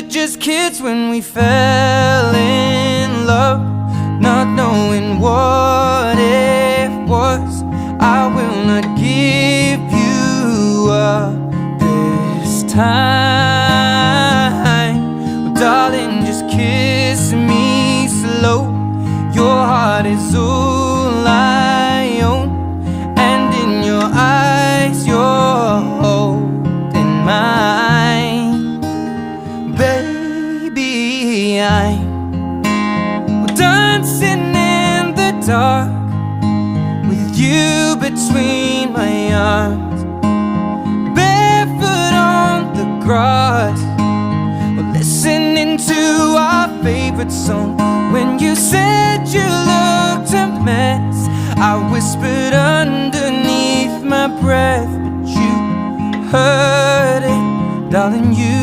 were just kids when we fell in love, not knowing what it was. I will not give you up this time. Well, darling, just kiss me slow. Your heart is all I own, and in your eyes you're holding mine. Baby, I'm dancing in the dark with you between my arms, barefoot on the grass. We're listening to our favorite song. When you said you looked a mess, I whispered underneath my breath, but you heard it, darling, you